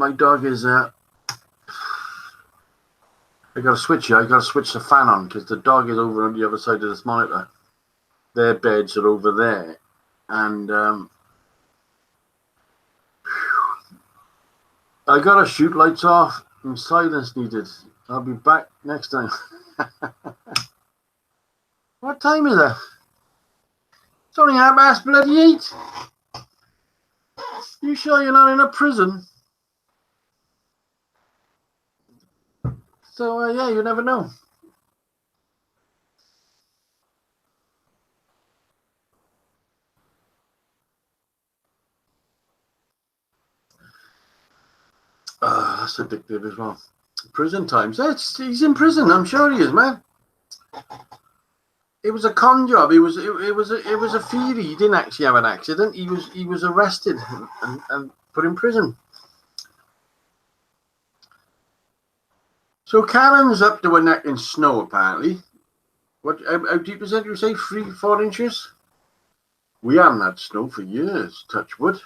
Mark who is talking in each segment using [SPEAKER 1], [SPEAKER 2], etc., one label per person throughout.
[SPEAKER 1] My dog is I got to switch here. I got to switch the fan on because the dog is over on the other side of this monitor. Their beds are over there, and I got to shoot lights off and silence needed. I'll be back next time. What time is it? It's only 8:30. You sure you're not in a prison? So yeah, you never know. That's addictive as well. Prison times. He's in prison. I'm sure he is, man. It was a con job. It was a theory. He didn't actually have an accident. He was arrested and put in prison. So Karen's up to her neck in snow apparently. How deep is it? You say 3-4 inches? We haven't had snow for years. Touch wood.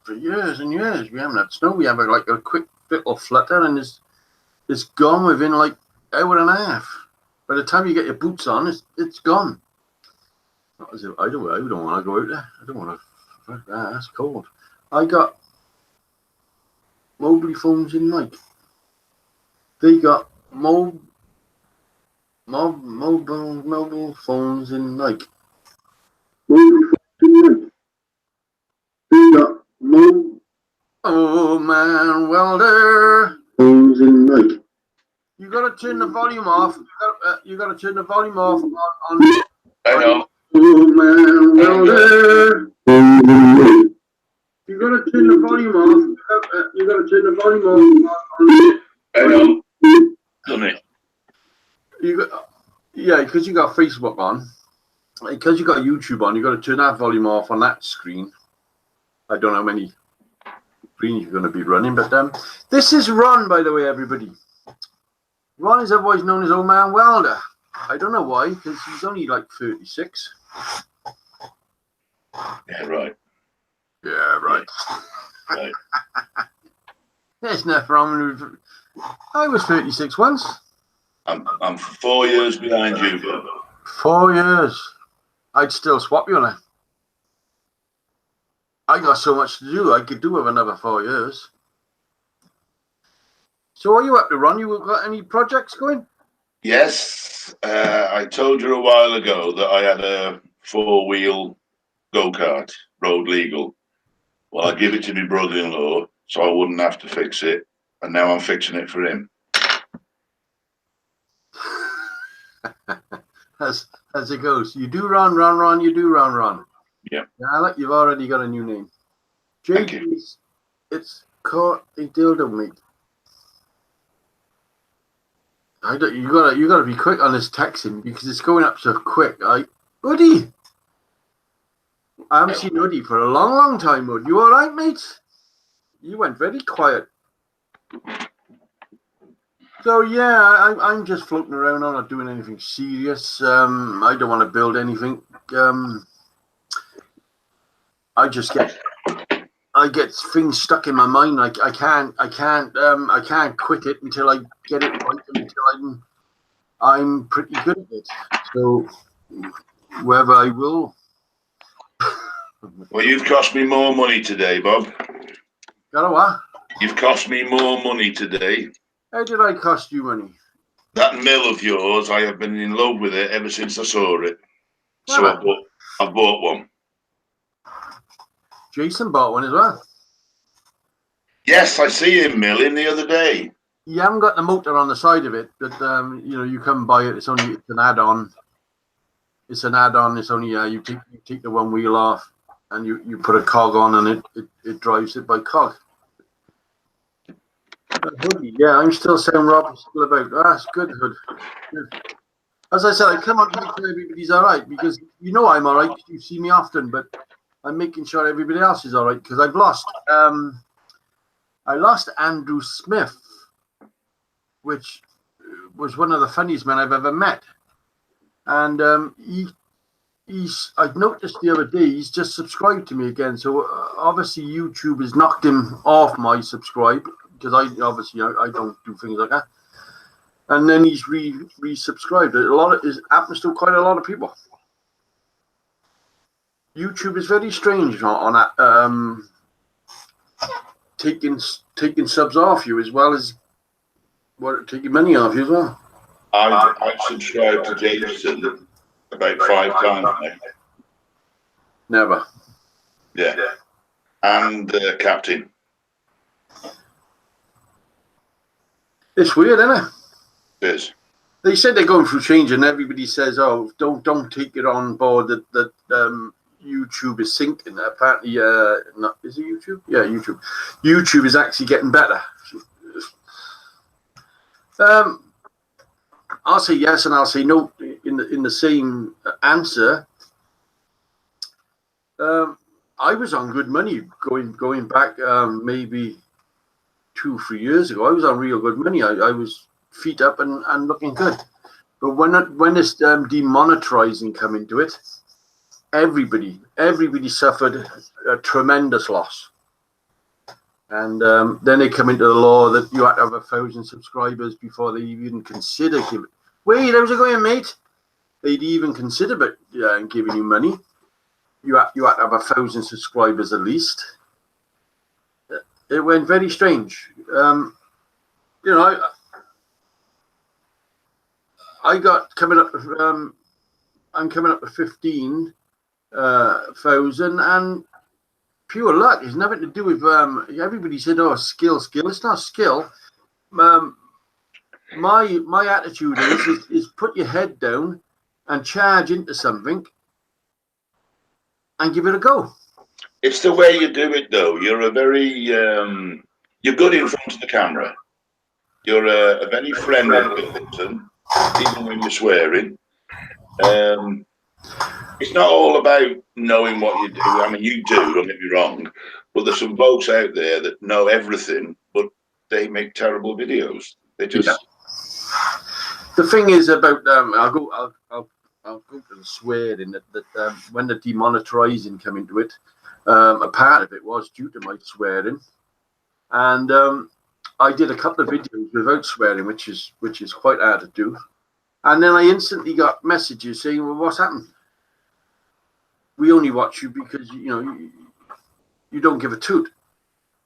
[SPEAKER 1] For years and years, we haven't had snow. We have like a quick little flutter, and it's gone within like an hour and a half. By the time you get your boots on, it's gone. I don't want to go out there. I don't want to. That's cold. I got mobile phones in Nike. They got mobile phones in Nike. They got oh man, welder. Phones in Nike. You gotta turn the volume off. You gotta turn the volume off on
[SPEAKER 2] I know.
[SPEAKER 1] Oh man, welder. You gotta turn the volume off. You gotta turn the volume off on
[SPEAKER 2] I know. Done it.
[SPEAKER 1] Yeah, because you got Facebook on. Because you got YouTube on, you got to turn that volume off on that screen. I don't know how many screens you're going to be running, but this is Ron, by the way, everybody. Ron is otherwise known as Old Man Welder. I don't know why, because he's only like 36.
[SPEAKER 2] Yeah, right.
[SPEAKER 1] Yeah, right.
[SPEAKER 2] Right.
[SPEAKER 1] There's nothing wrong with. I was 36 once.
[SPEAKER 2] I'm 4 years behind you, Bob.
[SPEAKER 1] 4 years. I'd still swap you on it. I got so much to do. I could do with another 4 years. So what are you up to, Ron? You got any projects going?
[SPEAKER 2] Yes. I told you a while ago that I had a 4-wheel go-kart, road legal. Well, I give it to my brother-in-law so I wouldn't have to fix it. And now I'm fixing it for him.
[SPEAKER 1] As it goes. You do Ron, you do Ron.
[SPEAKER 2] Yeah.
[SPEAKER 1] You've already got a new name.
[SPEAKER 2] Thank you.
[SPEAKER 1] It's called a dildo, mate. You gotta be quick on this texting because it's going up so quick. Woody, I haven't seen Woody for a long time. Woody, you all right, mate? You went very quiet. So yeah, I'm just floating around. I'm not doing anything serious. I don't want to build anything. I get things stuck in my mind. I can't quit it until I get it right. Until I'm pretty good at it. So whether I will.
[SPEAKER 2] Well, you've cost me more money today, Bob.
[SPEAKER 1] Got a what?
[SPEAKER 2] You've cost me more money today.
[SPEAKER 1] How did I cost you money?
[SPEAKER 2] That mill of yours, I have been in love with it ever since I saw it. So I bought one.
[SPEAKER 1] Jason bought one as well.
[SPEAKER 2] Yes, I see him milling the other day.
[SPEAKER 1] You haven't got the motor on the side of it, but you come buy it. It's an add-on. It's an add-on. It's only you take the one wheel off and you put a cog on and it drives it by cog. Yeah, I'm still saying Rob still about. That's good, Hood. Good. As I said, I come on to make sure everybody's all right because I'm all right. You see me often, but I'm making sure everybody else is all right because I've lost. I lost Andrew Smith, which was one of the funniest men I've ever met, and I've noticed the other day he's just subscribed to me again. So obviously YouTube has knocked him off my subscribe because I don't do things like that. And then he's resubscribed. A lot of it happens to quite a lot of people. YouTube is very strange on that. Taking subs off you as well as taking money off you as well.
[SPEAKER 2] I've subscribed to Jason about 5 times now.
[SPEAKER 1] Never.
[SPEAKER 2] Yeah. And Captain.
[SPEAKER 1] It's weird, isn't it?
[SPEAKER 2] It is.
[SPEAKER 1] They said they're going through change, and everybody says, "Oh, don't take it on board that YouTube is sinking." Apparently, not is it YouTube? Yeah, YouTube. YouTube is actually getting better. I'll say yes, and I'll say no in the same answer. I was on good money going back maybe 2-3 years ago. I was on real good money. I was feet up and looking good. But when this demonetizing come into it, everybody suffered a tremendous loss. And then they come into the law that you had to have 1,000 subscribers before they even consider giving. Wait, how's it going, mate? They'd even consider giving you money. You had to have 1,000 subscribers at least. It went very strange. I got coming up. I'm coming up to 15,000, and pure luck. It's nothing to do with. Everybody said, "Oh, skill." It's not skill. My attitude is put your head down and charge into something and give it a go.
[SPEAKER 2] It's the way you do it, though. You're a very you're good in front of the camera. You're a very friendly person, even when you're swearing. It's not all about knowing what you do. I mean, you do, don't get me wrong, but there's some folks out there that know everything, but they make terrible videos. They just. Yeah.
[SPEAKER 1] The thing is about I'll go to the swearing that when the demonetizing came into it, a part of it was due to my swearing, and I did a couple of videos without swearing, which is quite hard to do, and then I instantly got messages saying, "Well, what's happened? We only watch you because you don't give a toot,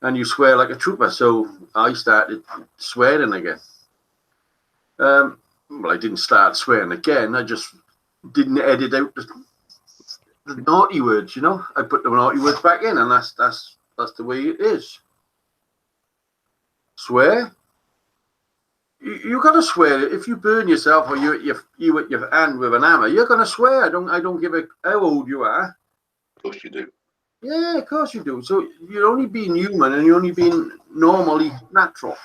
[SPEAKER 1] and you swear like a trooper." So I started swearing again. Well, I didn't start swearing again. I just didn't edit out the naughty words. I put the naughty words back in, and that's the way it is. Swear. You gotta swear. If you burn yourself or you at your hand with an hammer, you're gonna swear. I don't give a how old you are.
[SPEAKER 2] Of course you do.
[SPEAKER 1] Yeah, of course you do. So you're only being human, and you're only being normally natural.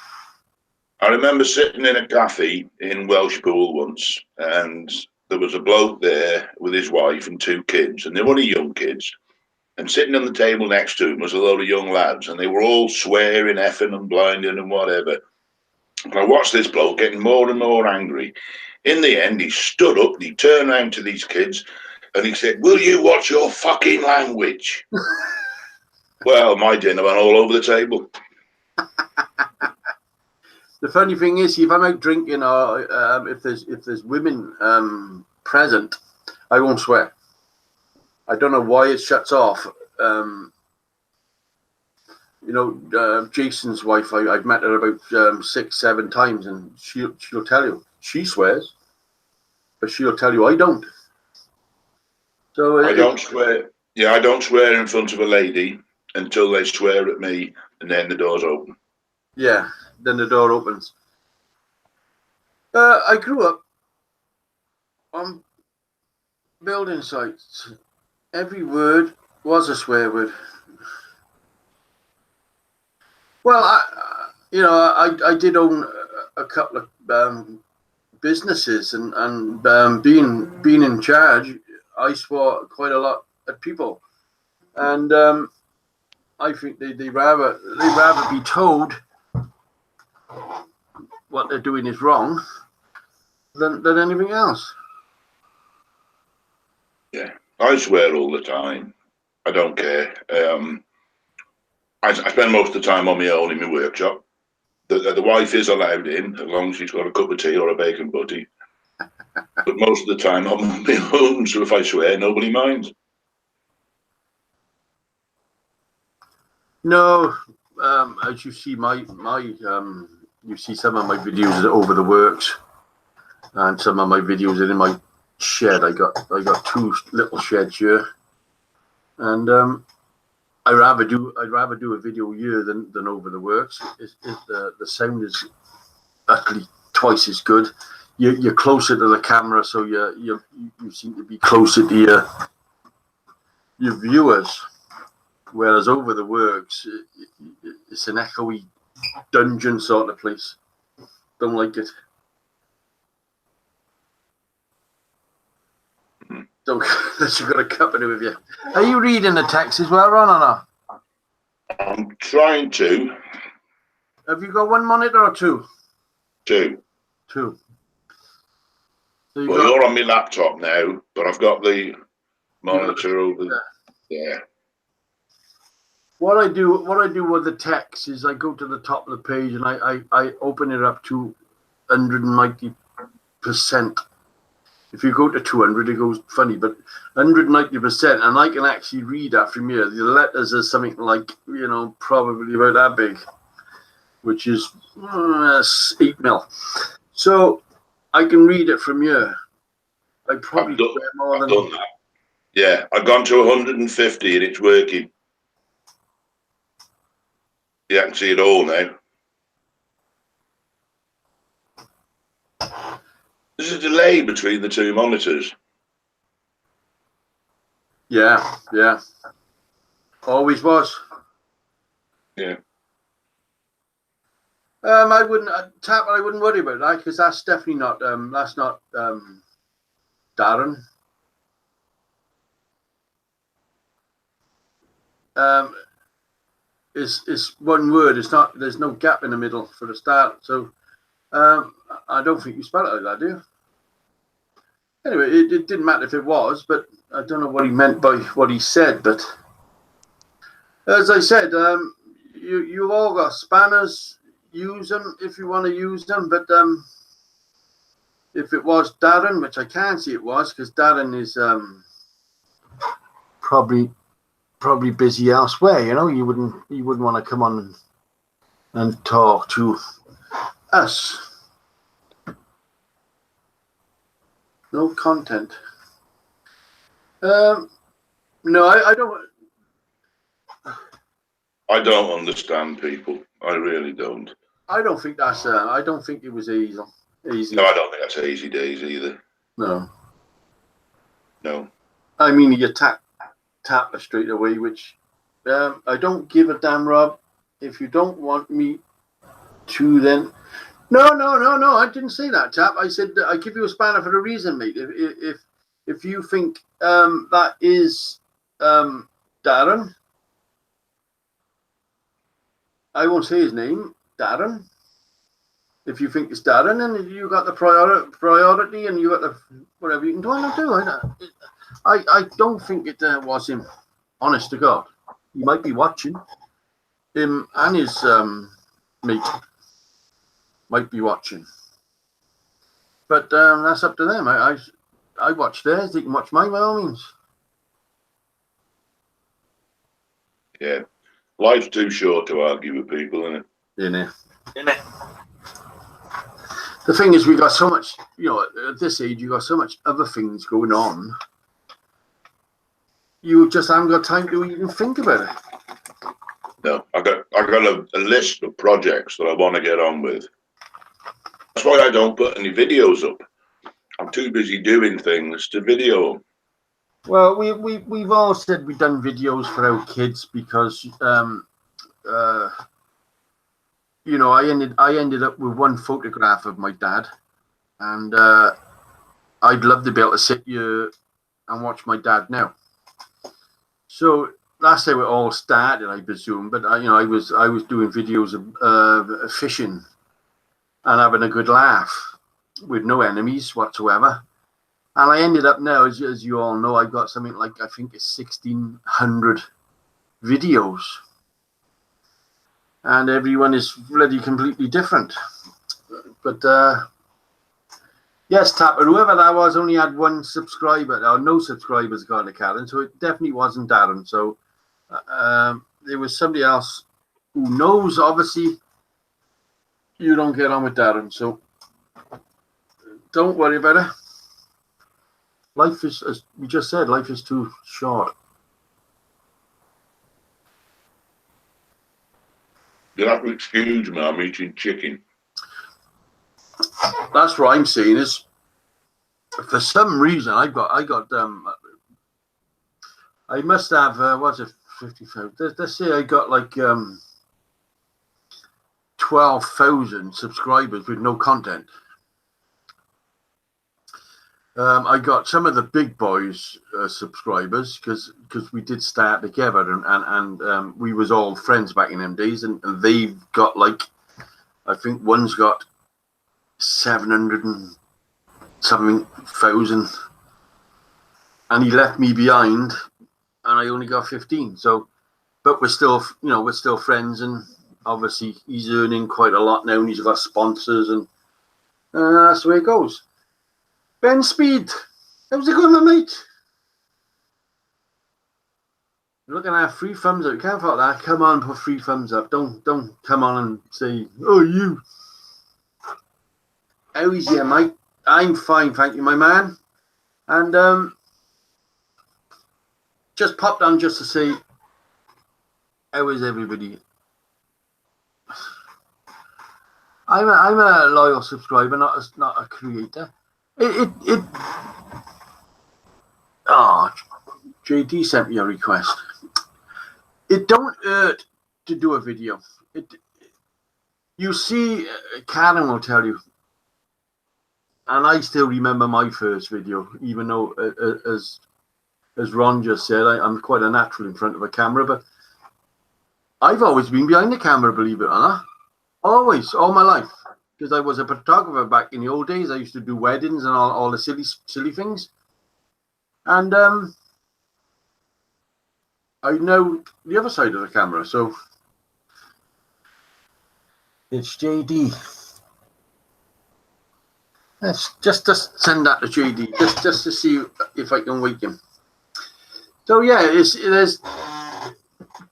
[SPEAKER 2] I remember sitting in a cafe in Welshpool once, and there was a bloke there with his wife and 2 kids, and they were only young kids. And sitting on the table next to him was a load of young lads, and they were all swearing, effing and blinding and whatever. And I watched this bloke getting more and more angry. In the end, he stood up and he turned around to these kids and he said, "Will you watch your fucking language?" Well, my dinner went all over the table.
[SPEAKER 1] The funny thing is, if I'm out drinking or if there's women present, I won't swear. I don't know why it shuts off. Jason's wife, I've met her about 6-7 times, and she'll tell you she swears, but she'll tell you I don't. So
[SPEAKER 2] I don't swear. Yeah, I don't swear in front of a lady until they swear at me, and then the door's open.
[SPEAKER 1] Yeah, then the door opens. I grew up on building sites. Every word was a swear word. Well, I did own a couple of businesses, and being in charge, I swore quite a lot at people, and I think they rather be told what they're doing is wrong than anything else.
[SPEAKER 2] Yeah, I swear all the time. I don't care. I spend most of the time on my own in my workshop. The wife is allowed in as long as she's got a cup of tea or a bacon butty. But most of the time I'm on my own, so if I swear, nobody minds.
[SPEAKER 1] No, as you see, you see some of my videos over the works, and some of my videos are in my shed. I got two little sheds here, and I'd rather do a video here than over the works. The sound is utterly twice as good. You're closer to the camera, so you seem to be closer to your viewers. Whereas over the works, it's an echoey dungeon sort of place. Don't like it. Don't unless you've got a company with you. Are you reading the text as well, Ron, or not?
[SPEAKER 2] I'm trying to.
[SPEAKER 1] Have you got one monitor or two?
[SPEAKER 2] Two.
[SPEAKER 1] Two. So
[SPEAKER 2] you're on my laptop now, but I've got the monitor over there.
[SPEAKER 1] What I do with the text is I go to the top of the page and I open it up to 190%. If you go to 200, it goes funny, but 190%, and I can actually read that from here. The letters are something like, probably about that big, which is 8 mil. So I can read it from here. I probably
[SPEAKER 2] I've done that. Yeah, I've gone to 150 and it's working. You can see it all now. There's a delay between the two monitors.
[SPEAKER 1] Yeah. Always was.
[SPEAKER 2] Yeah.
[SPEAKER 1] I wouldn't worry about that because that's definitely not Darren. It's one word. It's not. There's no gap in the middle for the start. So I don't think you spell it like that, do you? Anyway, it didn't matter if it was, but I don't know what he meant by what he said. But as I said, you've all got spanners. Use them if you want to use them. But if it was Darren, which I can't see it was, because Darren is probably busy elsewhere. You wouldn't want to come on and talk to us. No content. No, I don't.
[SPEAKER 2] I don't understand people. I really don't.
[SPEAKER 1] I don't think that's. I don't think it was easy.
[SPEAKER 2] No, I don't think that's easy days either.
[SPEAKER 1] No.
[SPEAKER 2] I
[SPEAKER 1] mean, you tap her straight away, which I don't give a damn, Rob. If you don't want me to, then no. I didn't say that, Tap. I said I give you a spanner for a reason, mate. If you think that is Darren, I won't say his name, Darren. If you think it's Darren, and you got the priority, and you got the whatever you can do, I don't think it was him. Honest to God, he might be watching. Him and his mate might be watching, but that's up to them. I watch theirs. They can watch mine by all means.
[SPEAKER 2] Yeah, life's too short to argue with people, isn't it?
[SPEAKER 1] In it. The thing is, we got so much. At this age, you got so much other things going on. You just haven't got time to even think about it.
[SPEAKER 2] No, I got a list of projects that I want to get on with. That's why I don't put any videos up. I'm too busy doing things to video them.
[SPEAKER 1] Well, we've all said we've done videos for our kids because I ended up with one photograph of my dad, and I'd love to be able to sit here and watch my dad now. So that's how it all started, I presume. But I was doing videos of fishing and having a good laugh with no enemies whatsoever. And I ended up now, as you all know, I've got something like, I think it's 1,600 videos. and everyone is bloody completely different. But yes, Tapper, whoever that was, only had one subscriber, or no subscribers got a Karen, so it definitely wasn't Darren. So there was somebody else who knows. Obviously, you don't get on with Darren, so don't worry about it. Life is, as we just said, life is too short.
[SPEAKER 2] You'll have to excuse me, I'm eating chicken.
[SPEAKER 1] That's what I'm saying is, for some reason, I must have, what's it, 55? Let's say I got like 12,000 subscribers with no content. I got some of the big boys subscribers because we did start together and we was all friends back in them days, and they've got like, I think one's got 700 and something thousand, and he left me behind, and I only got 15. So, but we're still, we're still friends, and obviously he's earning quite a lot now, and he's got sponsors, and that's the way it goes. Ben Speed, how's it going, my mate? You're looking at 3 thumbs up. You can't fault that. Come on, put 3 thumbs up. Don't come on and say, oh, you. How is you, mate? I'm fine, thank you, my man. And just popped on just to say, how is everybody? I'm a loyal subscriber, not a creator. JD sent me a request. It don't hurt to do a video. You see, Karen will tell you, and I still remember my first video, even though, as Ron just said, I'm quite a natural in front of a camera, but I've always been behind the camera, believe it or not. Always, all my life. Because I was a photographer back in the old days. I used to do weddings and all the silly things. And I know the other side of the camera, so it's JD. Let's just send that to JD, just to see if I can wake him. So yeah, there's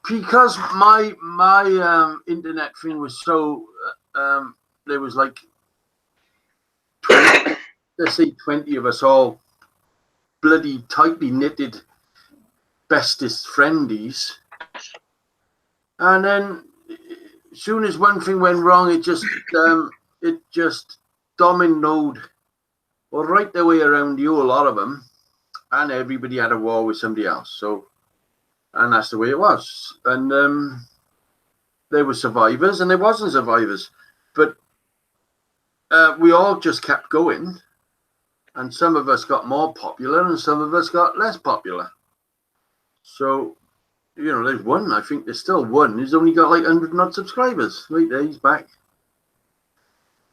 [SPEAKER 1] because my internet thing was so there was like 20, let's say 20 of us all bloody tightly knitted bestest friendies, and then as soon as one thing went wrong, it just dominoed or right the way around you, a lot of them, and everybody had a war with somebody else. So, and that's the way it was. And there were survivors and there wasn't survivors, but we all just kept going, and some of us got more popular and some of us got less popular. So, there's one. I think there's still one. He's only got like 100 odd subscribers. Right there, he's back.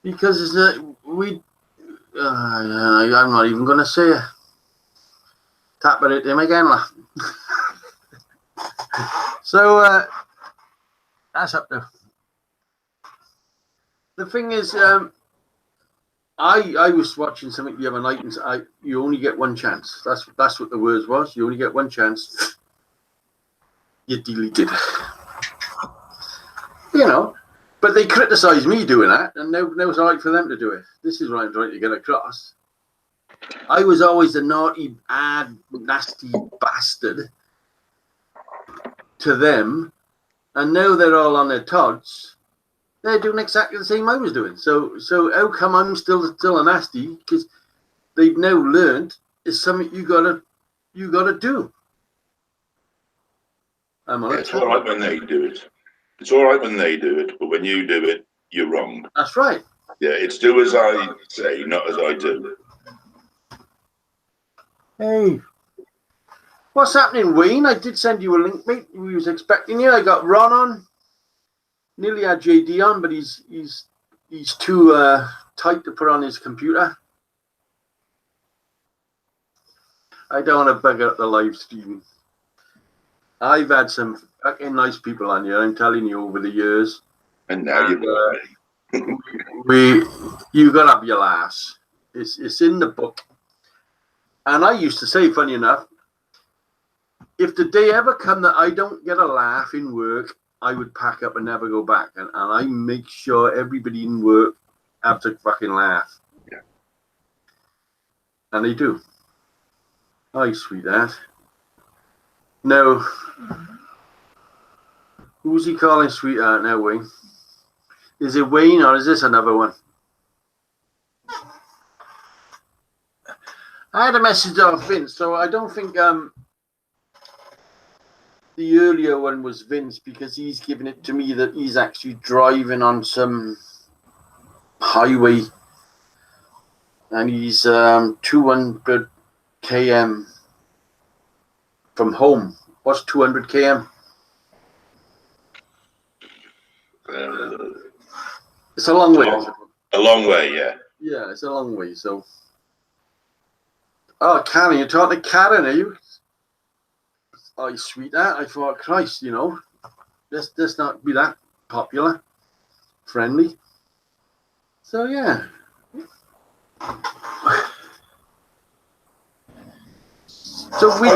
[SPEAKER 1] Because I'm not even going to say it. Tap it at him again, laugh. So that's up there. The thing is, I was watching something the other night, and you only get one chance. That's what the words was. You only get one chance. You deleted. But they criticised me doing that, and now it's all right for them to do it. This is what I'm trying to get across. I was always a naughty, bad, nasty bastard to them, and now they're all on their tods. They're doing exactly the same I was doing. So how come I'm still a nasty? Because they've now learned it's something you gotta do.
[SPEAKER 2] It's all right when they do it. It's all right when they do it, but when you do it, you're wrong.
[SPEAKER 1] That's right.
[SPEAKER 2] Yeah, it's do as I say, not as I do.
[SPEAKER 1] Hey, what's happening, Wayne? I did send you a link, mate. We was expecting you. I got Ron on. Nearly had JD on, but he's too tight to put on his computer. I don't want to bug up the live stream. I've had some fucking nice people on here, I'm telling you, over the years.
[SPEAKER 2] And now you've got me.
[SPEAKER 1] You got to have your laughs. It's in the book. And I used to say, funny enough, if the day ever come that I don't get a laugh in work, I would pack up and never go back. And I make sure everybody in work have to fucking laugh.
[SPEAKER 2] Yeah.
[SPEAKER 1] And they do. Oh, sweetheart. No. Who's he calling sweetheart now, Wayne? Is it Wayne or is this another one? I had a message off Vince, so I don't think the earlier one was Vince, because he's given it to me that he's actually driving on some highway and he's 200 km from home. What's 200 km? It's a long way.
[SPEAKER 2] A long way, yeah.
[SPEAKER 1] Yeah, it's a long way. So, oh, Karen, you're talking to Karen, are you? Oh, sweetheart. I thought, Christ, you know, let's not be that popular, friendly. So yeah. So we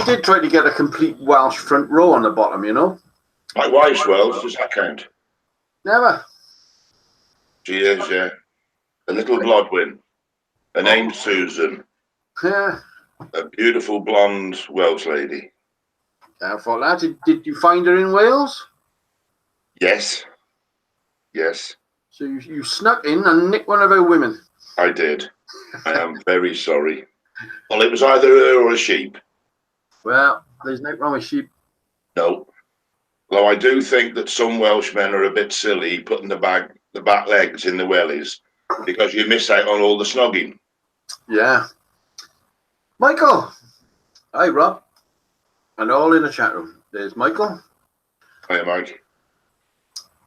[SPEAKER 1] did try to get a complete Welsh front row on the bottom, you know.
[SPEAKER 2] My wife's Welsh, does that count?
[SPEAKER 1] Never.
[SPEAKER 2] She is, yeah. A little Blodwyn. Her name's Susan.
[SPEAKER 1] Yeah.
[SPEAKER 2] A beautiful blonde Welsh lady.
[SPEAKER 1] I thought that. Did you find her in Wales?
[SPEAKER 2] Yes. Yes.
[SPEAKER 1] So you snuck in and nicked one of our women.
[SPEAKER 2] I did. I am very sorry. Well, it was either her or a sheep.
[SPEAKER 1] Well, there's no wrong with sheep.
[SPEAKER 2] No. Though I do think that some Welshmen are a bit silly putting the back legs in the wellies because you miss out on all the snogging.
[SPEAKER 1] Yeah. Michael. Hi, Rob. And all in the chat room. There's Michael.
[SPEAKER 2] Hi, Mike.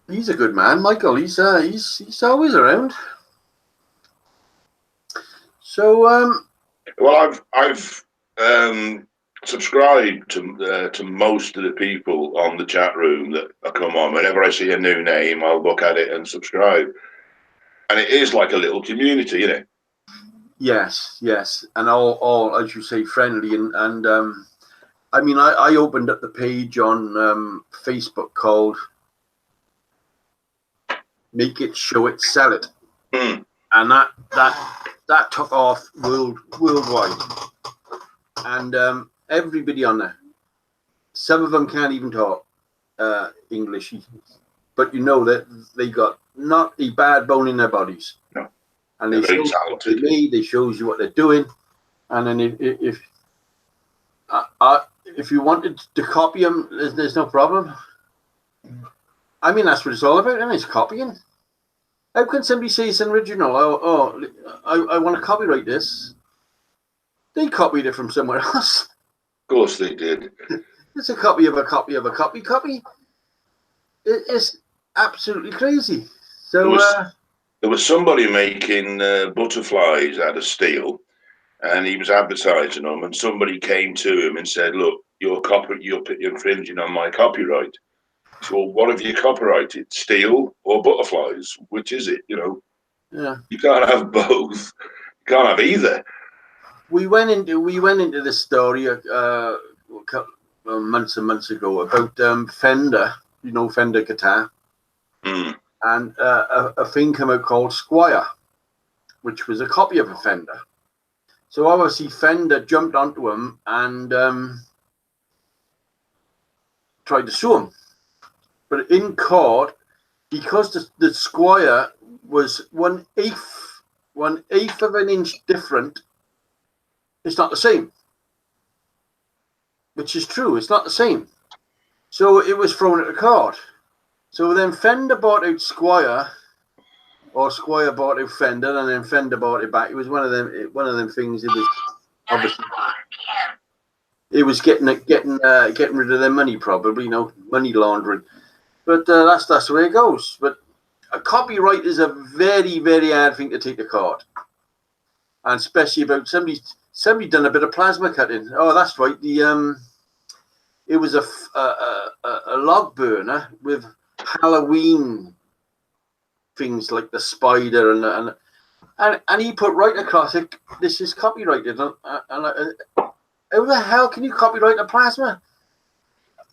[SPEAKER 1] He's a good man, Michael. He's always around. So
[SPEAKER 2] well, I've subscribed to most of the people on the chat room that come on. Whenever I see a new name, I'll look at it and subscribe. And it is like a little community, isn't it?
[SPEAKER 1] Yes, and all as you say, friendly and I mean, I opened up the page on Facebook called "Make It, Show It, Sell It," and that took off worldwide, and everybody on there. Some of them can't even talk English, but you know that they got not a bad bone in their bodies.
[SPEAKER 2] No.
[SPEAKER 1] And they show you what they made, they shows you what they're doing, and then if you wanted to copy them, there's no problem. I mean, that's what it's all about, and it's copying. How can somebody say it's an original? I want to copyright this. They copied it from somewhere else.
[SPEAKER 2] Of course they did.
[SPEAKER 1] It's a copy of a copy of a copy. It's absolutely crazy. So
[SPEAKER 2] there was somebody making butterflies out of steel, and he was advertising them, and somebody came to him and said, "Look, you're infringing on my copyright." So, well, what have you copyrighted? Steel or butterflies? Which is it? You know,
[SPEAKER 1] yeah,
[SPEAKER 2] you can't have both. You can't have either.
[SPEAKER 1] We went into this story a couple months and months ago about Fender. You know, Fender guitar, and a thing came out called Squire, which was a copy of a Fender. So obviously Fender jumped onto him and tried to sue him. But in court, because the Squire was 1/8 of an inch different, it's not the same. Which is true, it's not the same. So it was thrown at the court. So then Fender bought out Squire, or Squire bought out Fender, and then Fender bought it back. It was one of them things. It was obviously it was getting rid of their money, probably, you know, money laundering. But that's the way it goes. But a copyright is a very, very hard thing to take to court, and especially about somebody done a bit of plasma cutting. Oh, that's right. It was a log burner with Halloween things like the spider and he put right across it. This is copyrighted. And how the hell can you copyright a plasma?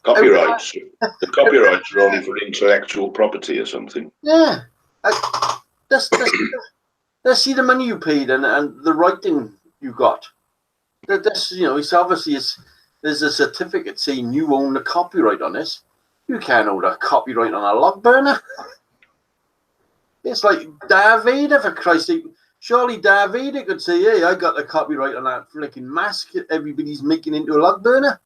[SPEAKER 2] Copyrights. The copyrights are only for intellectual property or something.
[SPEAKER 1] Yeah. Let's see the money you paid and the writing you got. That's, it's obviously there's a certificate saying you own the copyright on this. You can't own a copyright on a log burner. It's like Darth Vader, for Christ's sake. Surely Darth Vader could say, hey, I got the copyright on that flicking mask everybody's making into a log burner.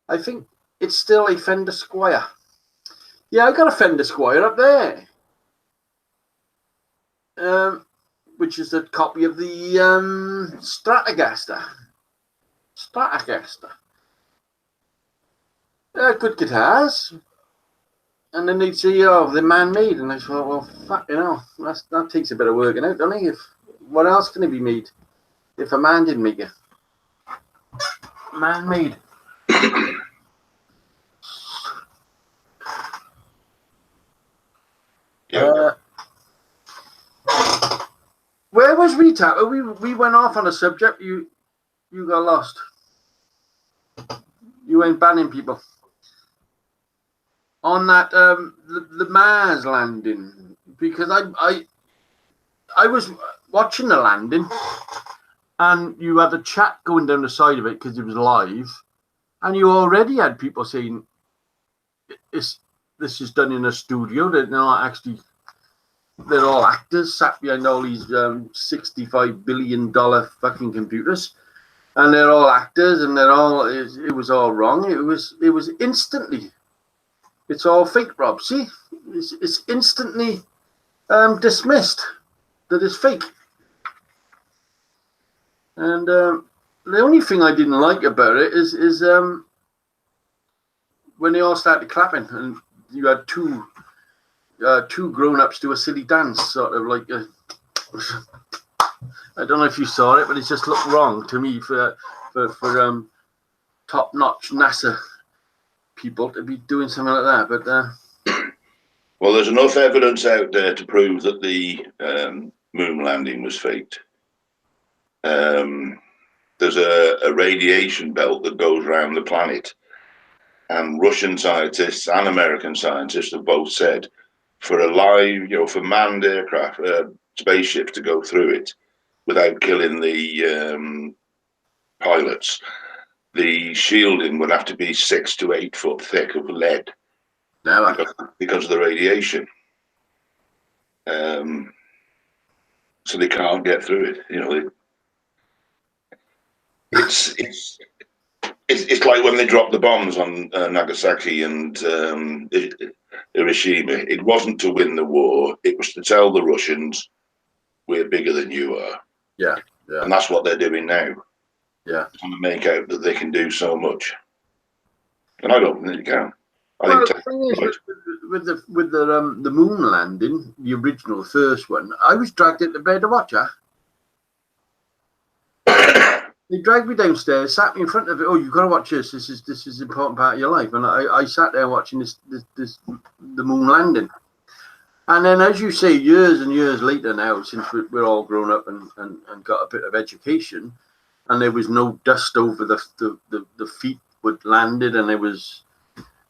[SPEAKER 1] I think it's still a Fender Squire. Yeah, I got a Fender Squire up there. Which is a copy of the Stratocaster. Good guitars. And then they'd say, oh, they're man-made. And I thought, well, fuck, that takes a bit of working out, doesn't it? What else can it be made if a man didn't make it? Man-made. Where was we, Tapper? We went off on a subject. You got lost. You went banning people. On that the Mars landing, because I was watching the landing, and you had a chat going down the side of it because it was live, and you already had people saying this is done in a studio. They're not actually. They're all actors sat behind all these $65 billion fucking computers, and they're all actors, and they're all. It was all wrong. It was instantly. It's all fake, Rob. See, it's instantly dismissed that it's fake. And the only thing I didn't like about it is when they all started clapping and you had two grown-ups do a silly dance, sort of like I don't know if you saw it, but it just looked wrong to me for top-notch NASA people to be doing something like that. But
[SPEAKER 2] well, there's enough evidence out there to prove that the moon landing was faked. There's a radiation belt that goes around the planet, and Russian scientists and American scientists have both said for a live, for manned aircraft, spaceships to go through it without killing the pilots, the shielding would have to be 6 to 8 foot thick of lead because of the radiation. So they can't get through it. It's like when they dropped the bombs on Nagasaki and Hiroshima. It wasn't to win the war; it was to tell the Russians, "We're bigger than you are."
[SPEAKER 1] Yeah.
[SPEAKER 2] And that's what they're doing now.
[SPEAKER 1] Yeah,
[SPEAKER 2] trying to make out that they can do so much, and I don't think they can.
[SPEAKER 1] The thing is, with the moon landing, the original first one, I was dragged into bed to watch her. They dragged me downstairs, sat me in front of it. Oh, you've got to watch this. This is an important part of your life. And I sat there watching the moon landing. And then, as you say, years and years later now, since we're all grown up and got a bit of education, and there was no dust over the feet would landed, and there was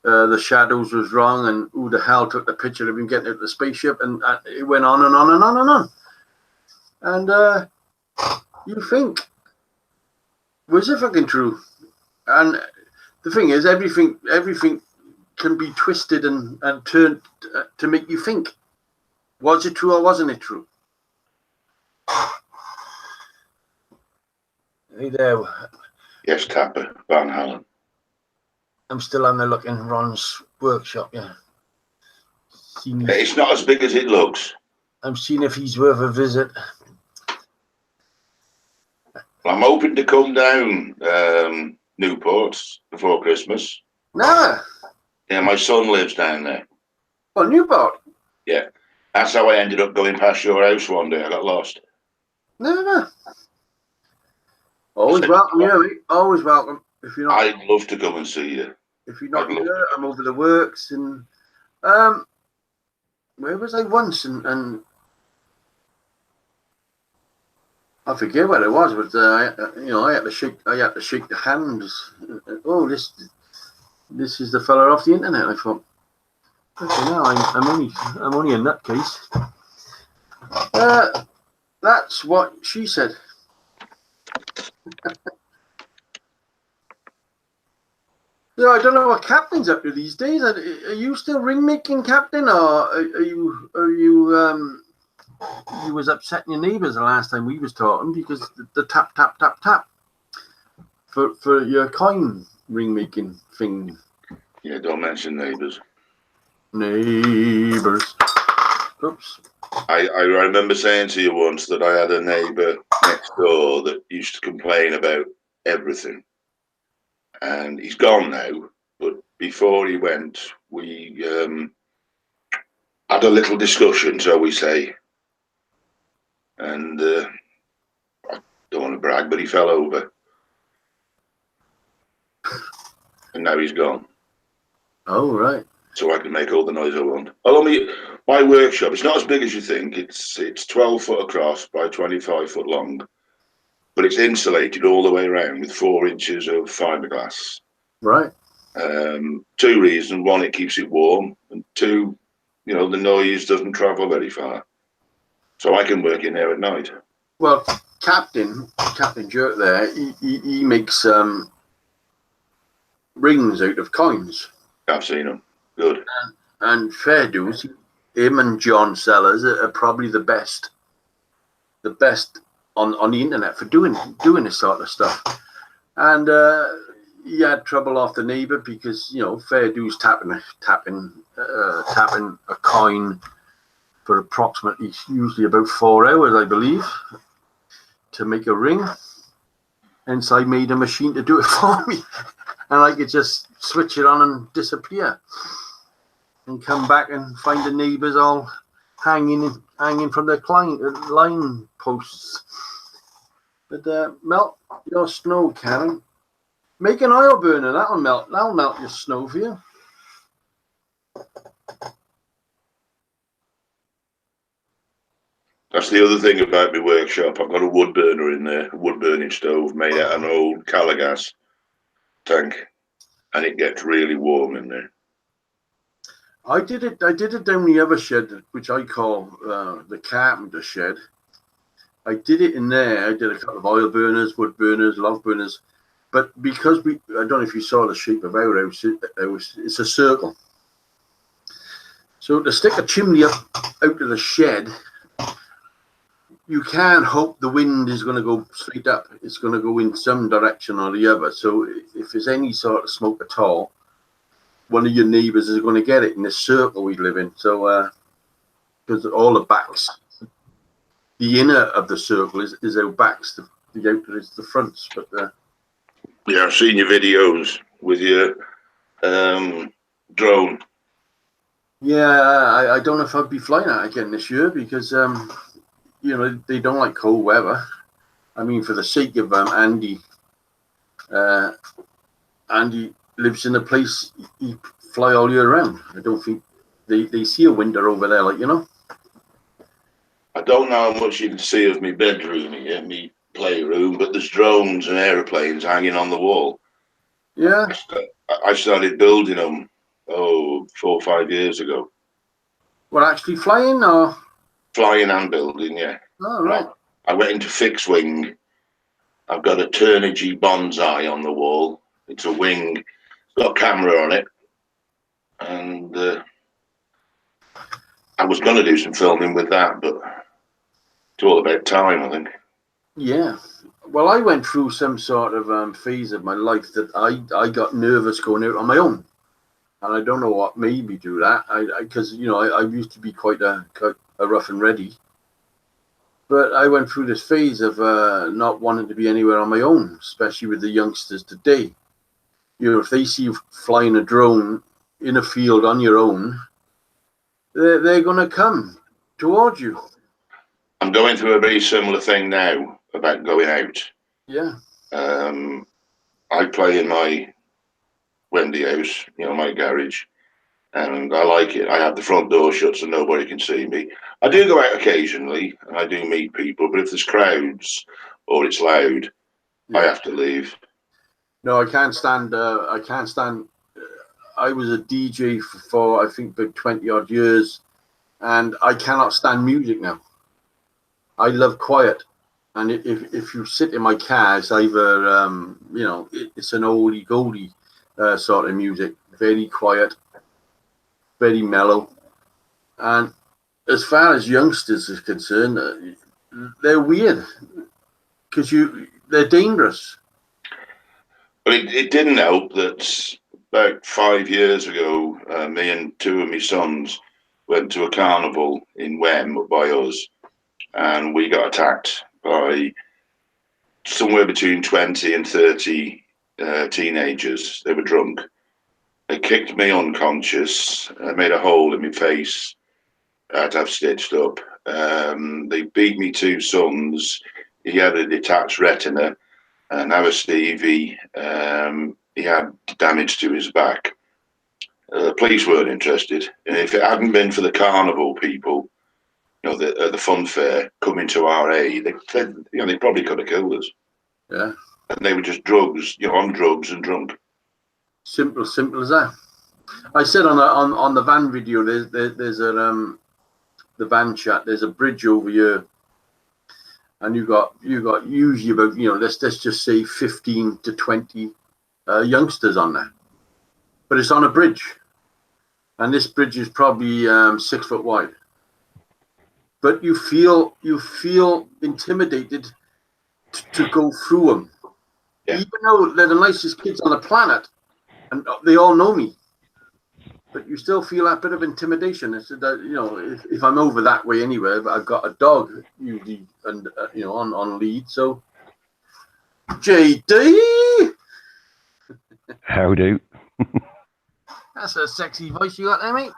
[SPEAKER 1] the shadows was wrong, and who the hell took the picture of him getting out the spaceship, and it went on and on and on and on. And you think, was it fucking true? And the thing is, everything can be twisted and turned to make you think. Was it true or wasn't it true? Hey there.
[SPEAKER 2] Yes, Tapper, Van Halen.
[SPEAKER 1] I'm still on the look in Ron's workshop, yeah.
[SPEAKER 2] It's not as big as it looks.
[SPEAKER 1] I'm seeing if he's worth a visit.
[SPEAKER 2] I'm hoping to come down Newport before Christmas.
[SPEAKER 1] Nah.
[SPEAKER 2] Yeah, my son lives down there.
[SPEAKER 1] Oh, Newport?
[SPEAKER 2] Yeah. That's how I ended up going past your house one day. I got lost.
[SPEAKER 1] No. Always welcome, yeah, mate. Always welcome. If you're not...
[SPEAKER 2] I'd love to come and see you.
[SPEAKER 1] If you're not
[SPEAKER 2] I'd love
[SPEAKER 1] here,
[SPEAKER 2] to.
[SPEAKER 1] I'm over the works. And where was I once? And I forget what it was, but I had to shake the hands. Oh, this is the fella off the internet. I thought, okay, now I'm only a nutcase. That's what she said. Yeah, I don't know what Captain's up to these days. Are you still ring making, Captain, or are you you was upsetting your neighbours the last time we was talking because the tap tap tap tap for your coin ring making thing.
[SPEAKER 2] Yeah, don't mention neighbours.
[SPEAKER 1] Neighbours. Oops.
[SPEAKER 2] I remember saying to you once that I had a neighbour next door that used to complain about everything. And he's gone now, but before he went, we had a little discussion, shall we say. And I don't want to brag, but he fell over. And now he's gone.
[SPEAKER 1] Oh, right.
[SPEAKER 2] So I can make all the noise I want. Although my workshop, it's not as big as you think. It's 12 foot across by 25 foot long. But it's insulated all the way around with 4 inches of fiberglass.
[SPEAKER 1] Right.
[SPEAKER 2] 2 reasons. One, it keeps it warm. And 2, the noise doesn't travel very far. So I can work in there at night.
[SPEAKER 1] Well, Captain Jerk there, he makes rings out of coins.
[SPEAKER 2] I've seen them. Good.
[SPEAKER 1] And fair dues, him and John Sellers are probably the best on the internet for doing this sort of stuff. And he had trouble off the neighbour because fair dues tapping a coin for approximately usually about 4 hours, I believe, to make a ring. Hence, I made a machine to do it for me, and I could just switch it on and disappear, and come back and find the neighbours all hanging from their line posts. But melt your snow, Karen. Make an oil burner. That'll melt your snow for you.
[SPEAKER 2] That's the other thing about my workshop. I've got a wood burner in there, a wood burning stove made out of an old Calagas tank, and it gets really warm in there.
[SPEAKER 1] I did it down the other shed, which I call the carpenter shed. I did it in there. I did a couple of oil burners, wood burners, log burners. But because I don't know if you saw the shape of our house, it's a circle. So to stick a chimney up out of the shed, you can't hope the wind is going to go straight up. It's going to go in some direction or the other. So if there's any sort of smoke at all, one of your neighbours is going to get it in this circle we live in. So because all the backs, the inner of the circle is our backs, the outer is the fronts. But
[SPEAKER 2] yeah, I've seen your videos with your drone.
[SPEAKER 1] Yeah, I don't know if I'd be flying that again this year because they don't like cold weather. I mean, for the sake of Andy lives in a place he fly all year round. I don't think they see a winter over there,
[SPEAKER 2] I don't know how much you can see of my bedroom here, my playroom, but there's drones and aeroplanes hanging on the wall.
[SPEAKER 1] Yeah.
[SPEAKER 2] I started building them 4 or 5 years ago.
[SPEAKER 1] Well, actually flying or
[SPEAKER 2] Flying and building, yeah.
[SPEAKER 1] Oh, right.
[SPEAKER 2] I went into fixed wing. I've got a Turnigy bonsai on the wall. It's a wing. It's got a camera on it. And I was going to do some filming with that, but it's all about time, I think.
[SPEAKER 1] Yeah. Well, I went through some sort of phase of my life that I got nervous going out on my own. And I don't know what made me do that. Because I used to be quite a rough and ready. But I went through this phase of not wanting to be anywhere on my own, especially with the youngsters today. If they see you flying a drone in a field on your own, they're going to come towards you.
[SPEAKER 2] I'm going through a very similar thing now about going out.
[SPEAKER 1] Yeah.
[SPEAKER 2] I play in my Wendy House, my garage, and I like it. I have the front door shut so nobody can see me. I do go out occasionally and I do meet people, but if there's crowds or it's loud, I have to leave.
[SPEAKER 1] No, I can't stand. I can't stand. I was a DJ for I think about 20 odd years, and I cannot stand music now. I love quiet, and if you sit in my car, it's either it's an oldie goldie sort of music, very quiet, very mellow, and as far as youngsters is concerned, they're weird because they're dangerous.
[SPEAKER 2] But it didn't help that about 5 years ago, me and two of my sons went to a carnival in Wem by us, and we got attacked by somewhere between 20 and 30 teenagers. They were drunk. They kicked me unconscious, made a hole in my face. I had to have stitched up. They beat me two sons. He had a detached retina, and our Stevie, he had damage to his back. The police weren't interested, and if it hadn't been for the carnival people, the fun fair coming to our aid, they probably could have killed us.
[SPEAKER 1] Yeah,
[SPEAKER 2] and they were just drugs, on drugs and drunk.
[SPEAKER 1] Simple as that. I said on the van video, there's a the van chat. There's a bridge over here, and you got usually about let's just say 15 to 20 youngsters on there, but it's on a bridge, and this bridge is probably 6 foot wide. But you feel intimidated to go through them, even though they're the nicest kids on the planet, and they all know me. But you still feel that bit of intimidation. It's that if I'm over that way anywhere, but I've got a dog usually, and on lead. So, JD,
[SPEAKER 3] how do?
[SPEAKER 1] That's a sexy voice you got there, mate.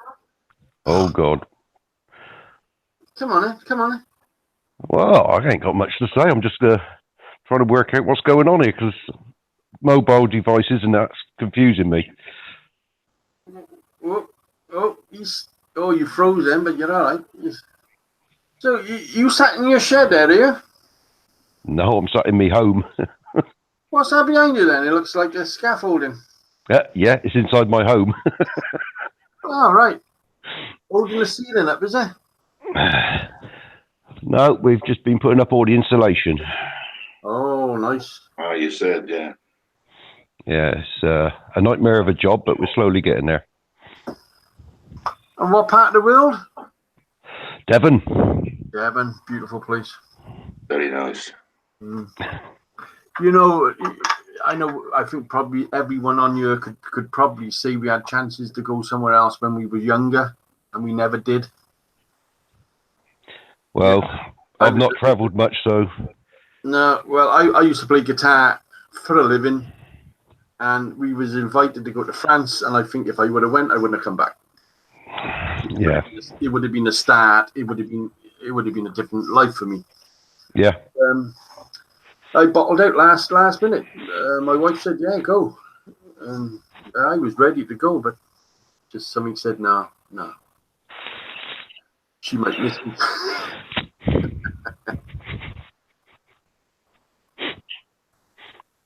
[SPEAKER 3] Oh God.
[SPEAKER 1] Come on.
[SPEAKER 3] Well, I ain't got much to say. I'm just trying to work out what's going on here because mobile devices and that's confusing me.
[SPEAKER 1] You froze then, but you're all right. So you sat in your shed area?
[SPEAKER 3] No, I'm sat in me home.
[SPEAKER 1] What's that behind you then? It looks like a scaffolding.
[SPEAKER 3] Yeah, it's inside my home.
[SPEAKER 1] All right. Holding the ceiling up, is it?
[SPEAKER 3] No, we've just been putting up all the insulation.
[SPEAKER 1] Oh, nice.
[SPEAKER 2] Oh, you said, yeah.
[SPEAKER 3] Yeah, it's a nightmare of a job, but we're slowly getting there.
[SPEAKER 1] And what part of the world?
[SPEAKER 3] Devon,
[SPEAKER 1] beautiful place.
[SPEAKER 2] Very nice.
[SPEAKER 1] I think probably everyone on here could probably say we had chances to go somewhere else when we were younger, and we never did.
[SPEAKER 3] Well, I've not travelled much, so...
[SPEAKER 1] No, well, I used to play guitar for a living, and we was invited to go to France, and I think if I would have went, I wouldn't have come back.
[SPEAKER 3] Yeah.
[SPEAKER 1] It would have been a start. It would have been a different life for me.
[SPEAKER 3] Yeah.
[SPEAKER 1] I bottled out last minute. My wife said, "Yeah, go," and I was ready to go, but just something said, "No." She might miss me.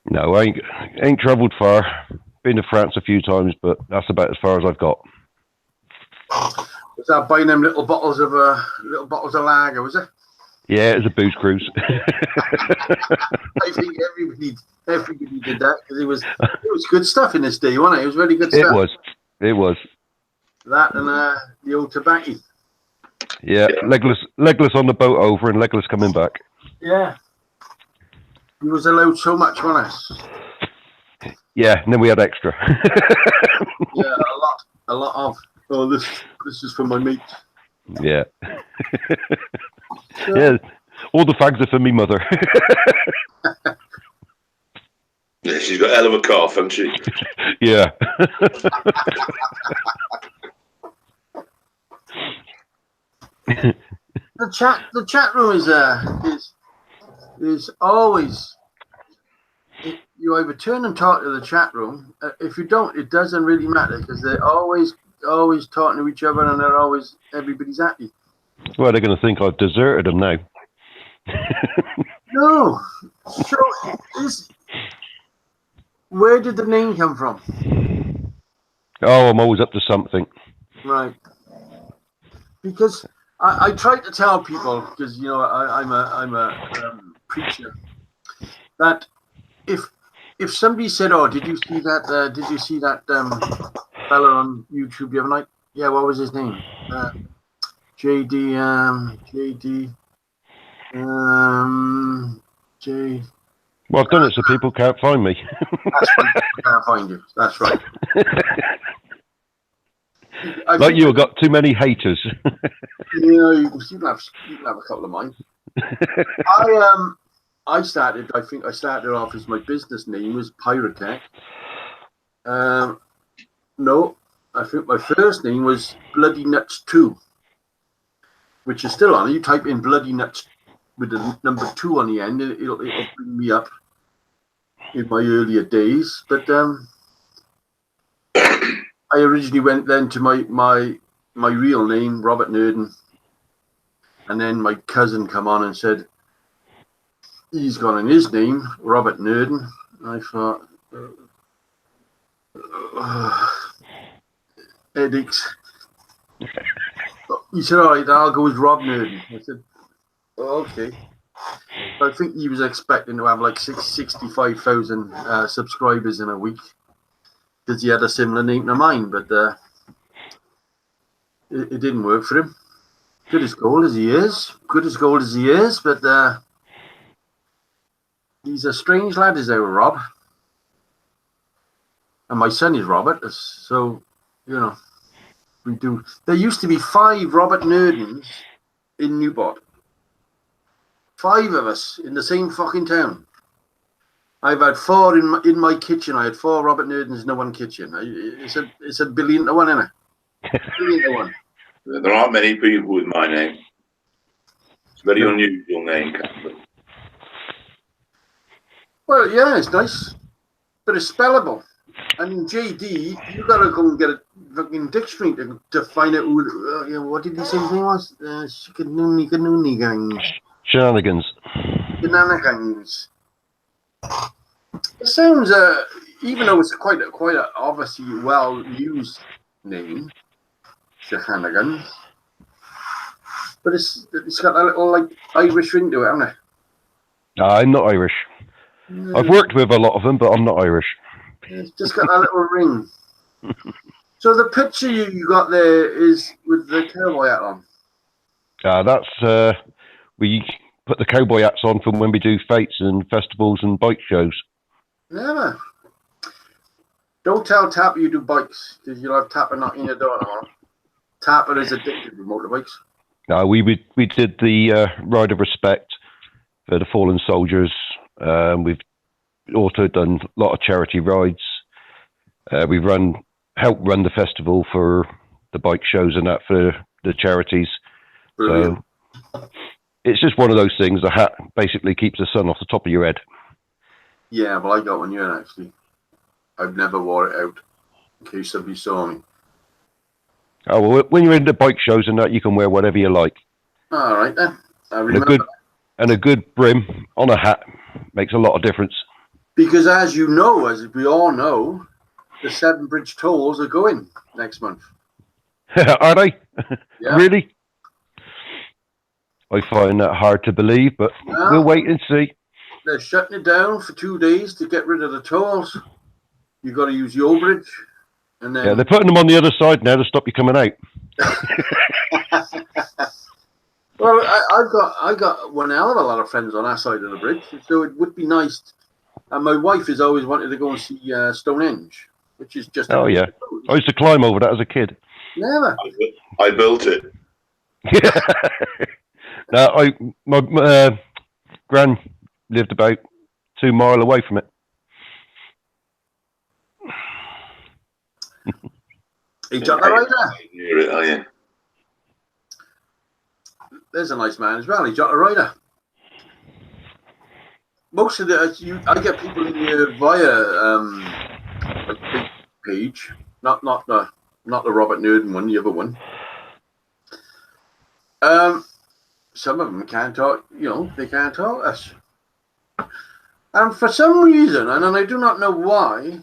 [SPEAKER 3] No, I ain't travelled far. Been to France a few times, but that's about as far as I've got.
[SPEAKER 1] Was that buying them little bottles of lager? Was it?
[SPEAKER 3] Yeah, it was a booze cruise.
[SPEAKER 1] I think everybody did that because it was good stuff in this day, wasn't it? It was really good stuff.
[SPEAKER 3] It was.
[SPEAKER 1] That and the old tobacco.
[SPEAKER 3] Yeah, legless on the boat over and legless coming back.
[SPEAKER 1] Yeah. He was allowed so much, wasn't it?
[SPEAKER 3] Yeah, and then we had extra.
[SPEAKER 1] Yeah, a lot of. Oh, this is for my mates.
[SPEAKER 3] Yeah. Yeah, all the fags are for me mother.
[SPEAKER 2] Yeah, she's got a hell of a cough, hasn't she?
[SPEAKER 3] Yeah.
[SPEAKER 1] The chat room is always you either turn and talk to the chat room. If you don't, it doesn't really matter because they're always talking to each other and they're always everybody's happy.
[SPEAKER 3] Well, they're going to think I've deserted them now.
[SPEAKER 1] No. So where did the name come from?
[SPEAKER 3] Oh, I'm always up to something.
[SPEAKER 1] Right. Because I try to tell people, because you know I'm a preacher, that if somebody said, "Oh, did you see that? Did you see that fella on YouTube the other night?" Yeah, what was his name? JD. J.
[SPEAKER 3] Well, I've done it so people can't find me.
[SPEAKER 1] That's right. I can't find you. That's right.
[SPEAKER 3] Like you have got too many haters.
[SPEAKER 1] You know, you can have a couple of mine. I started off as my business name was Pyrotech. No, I think my first name was Bloody Nuts 2, which is still on. You type in Bloody Nuts with the number 2 on the end, and it'll bring me up in my earlier days. But I originally went then to my real name, Robert Nurden, and then my cousin come on and said he's got in his name Robert Nurden. I thought headaches. He said, "All right, I'll go with Rob Nurden." I said, oh, "Okay." I think he was expecting to have like 65,000 subscribers in a week because he had a similar name to mine, but it didn't work for him. Good as gold as he is, but he's a strange lad, is there, Rob? And my son is Robert, so, you know, we do. There used to be 5 Robert Nurdens in Newport. 5 of us in the same fucking town. I've had 4 in my kitchen. I had 4 Robert Nurdens in the one kitchen. It's a billion to one, isn't it? Billion to one.
[SPEAKER 2] There aren't many people with my name. It's a very unusual name, Campbell.
[SPEAKER 1] Well, yeah, it's nice, but it's spellable. I mean, JD, you gotta go and get a fucking dictionary to find out who. What did he say his name was? Shikanoony gangs.
[SPEAKER 3] Shenanigans.
[SPEAKER 1] Shenanigans. It sounds, even though it's quite a obviously well used name, Shenanigans, but it's got that little like Irish ring to it, hasn't it?
[SPEAKER 3] I'm not Irish. I've worked with a lot of them, but I'm not Irish.
[SPEAKER 1] It's just got that little ring. So the picture you got there is with the cowboy hat on.
[SPEAKER 3] That's we put the cowboy hats on from when we do fetes and festivals and bike shows.
[SPEAKER 1] Never. Don't tell Tapper you do bikes, because you'll have Tapper knocking your door tomorrow. Tapper is addicted to motorbikes.
[SPEAKER 3] No, we did the Ride of Respect for the fallen soldiers. We've also done a lot of charity rides. We've helped run the festival for the bike shows and that for the charities. Brilliant. So it's just one of those things. The hat basically keeps the sun off the top of your head. Yeah, well, I got one here actually. I've never wore it out in case somebody saw me. Oh, well, when you're into bike shows and that, you can wear whatever you like. All right then. I remember. And a good brim on a hat makes a lot of difference. Because as you know, as we all know, the 7 Bridge tolls are going next month. Are they? Yeah. Really? I find that hard to believe, but we'll wait and see. They're shutting it down for 2 days to get rid of the tolls. You've got to use your bridge. And then... Yeah, they're putting them on the other side now to stop you coming out. Well, I got one hell of a lot of friends on our side of the bridge, so it would be nice. And my wife has always wanted to go and see Stonehenge, which is just... Oh, yeah. I used to climb over that as a kid. Never.
[SPEAKER 2] I built it.
[SPEAKER 3] Yeah. No, my gran lived about 2 miles away from it. He got that right there.
[SPEAKER 2] Oh, yeah.
[SPEAKER 1] There's a nice man as well. He got a rider. most of I get people in here via a big page, not the Robert Nurden one, the other one. Some of them can't talk, they can't talk us. And for some reason, and I do not know why,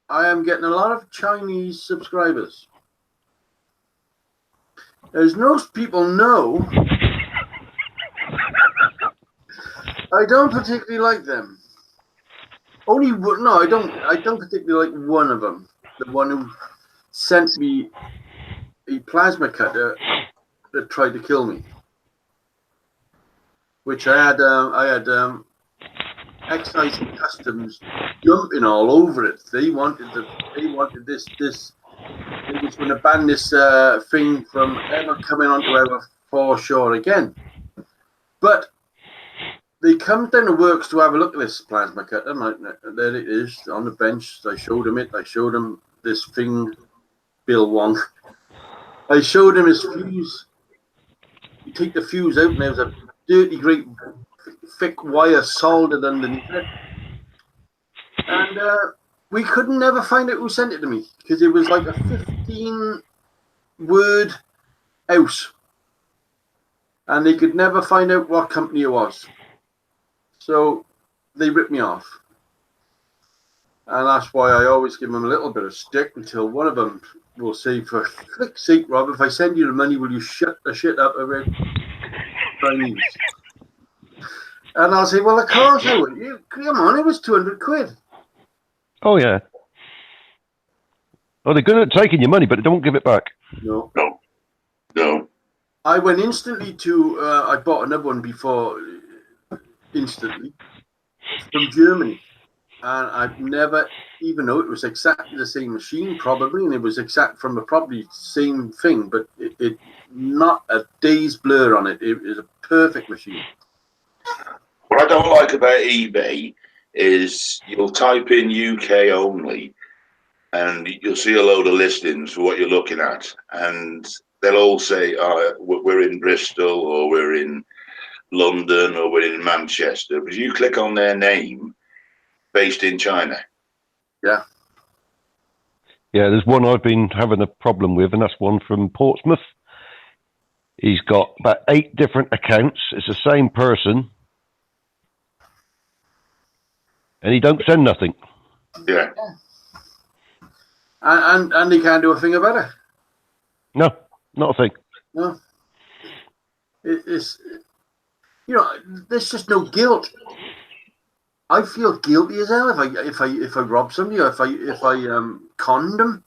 [SPEAKER 1] I am getting a lot of Chinese subscribers. As most people know, I don't particularly like them. No, I don't particularly like one of them. The one who sent me a plasma cutter that tried to kill me, which I had excise and customs jumping all over it. They wanted this. They was going to ban this thing from ever coming onto our foreshore again. But they come down to works to have a look at this plasma cutter. And there it is on the bench. I showed him it. I showed him this thing, Bill Wong. I showed him his fuse. You take the fuse out, and there's a dirty, great, thick wire soldered underneath it. And we could never find out who sent it to me because it was like a 15-word house. And they could never find out what company it was. So they ripped me off. And that's why I always give them a little bit of stick until one of them will say, for flick's sake, Rob, if I send you the money, will you shut the shit up about Chinese? And I'll say, well, of course I would. Come on, it was 200 quid.
[SPEAKER 3] Oh, yeah. Oh, they're good at taking your money, but they don't give it back.
[SPEAKER 1] No.
[SPEAKER 2] I
[SPEAKER 1] went instantly to, I bought another one before, instantly, from Germany. And I've never even know it was exactly the same machine, probably, and it was exact from the probably same thing, but it not a day's blur on it. It is a perfect machine.
[SPEAKER 2] What I don't like about eBay is you'll type in UK only, and you'll see a load of listings for what you're looking at, and they'll all say, we're in Bristol, or we're in London, or we're in Manchester. But you click on their name, based in China.
[SPEAKER 1] Yeah.
[SPEAKER 3] Yeah, there's one I've been having a problem with, and that's one from Portsmouth. He's got about 8 different accounts. It's the same person. And he don't send nothing.
[SPEAKER 2] Yeah.
[SPEAKER 1] And they can't do a thing about it.
[SPEAKER 3] No, not a thing.
[SPEAKER 1] No. It's there's just no guilt. I feel guilty as hell if I rob somebody or if I conned them.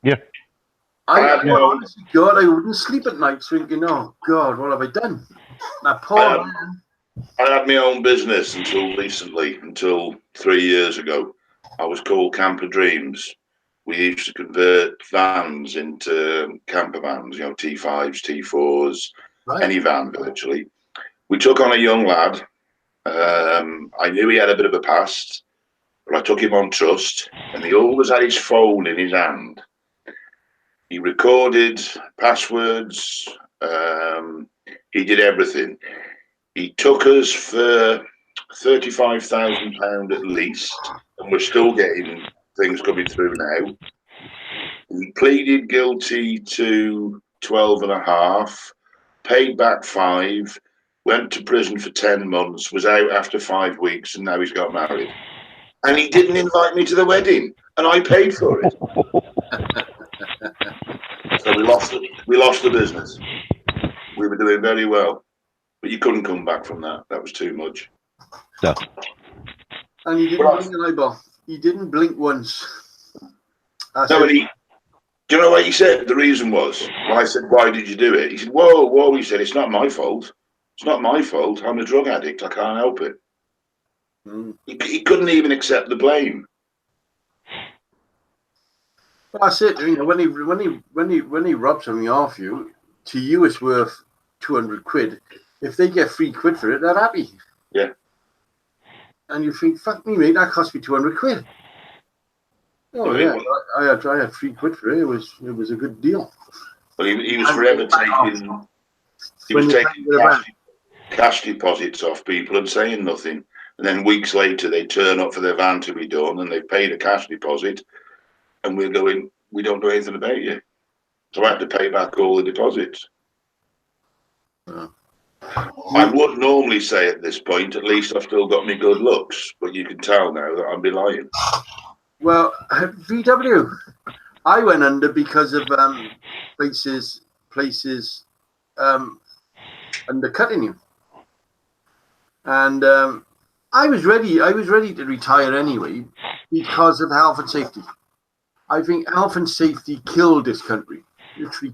[SPEAKER 3] Yeah.
[SPEAKER 1] Honestly, God, I wouldn't sleep at night thinking, oh God, what have I done? That poor man.
[SPEAKER 2] I had my own business until recently, until 3 years ago. I was called Camper Dreams. We used to convert vans into camper vans, T5s, T4s,
[SPEAKER 1] right.
[SPEAKER 2] Any van virtually. We took on a young lad. I knew he had a bit of a past, but I took him on trust, and he always had his phone in his hand. He recorded passwords. He did everything. He took us for £35,000 at least, and we're still getting things coming through now. He pleaded guilty to 12.5, paid back 5, went to prison for 10 months, was out after 5 weeks, and now he's got married. And he didn't invite me to the wedding, and I paid for it. So we lost the business. We were doing very well, but you couldn't come back from that. That was too much.
[SPEAKER 3] No.
[SPEAKER 1] And you didn't blink an eyeball. You didn't blink once.
[SPEAKER 2] Do you know what he said? The reason was, when I said, why did you do it? He said, whoa. He said, it's not my fault. It's not my fault. I'm a drug addict. I can't help it.
[SPEAKER 1] Mm.
[SPEAKER 2] He couldn't even accept the blame.
[SPEAKER 1] Well, that's it. When he robs something off you, to you it's worth 200 quid. If they get 3 quid for it, they're happy.
[SPEAKER 2] Yeah.
[SPEAKER 1] And you think, fuck me, mate, that cost me 200 quid. Oh yeah, I had 3 quid for it. It was a good deal.
[SPEAKER 2] But he was forever taking. He was taking cash. cash deposits off people and saying nothing. And then weeks later, they turn up for their van to be done and they've paid a cash deposit. And we're going, we don't know anything about you. So I had to pay back all the deposits. I would normally say at this point, at least I've still got me good looks, but you can tell now that I'm be lying.
[SPEAKER 1] Well, VW, I went under because of places undercutting you, and I was ready to retire anyway because of health and safety. I think health and safety killed this country, literally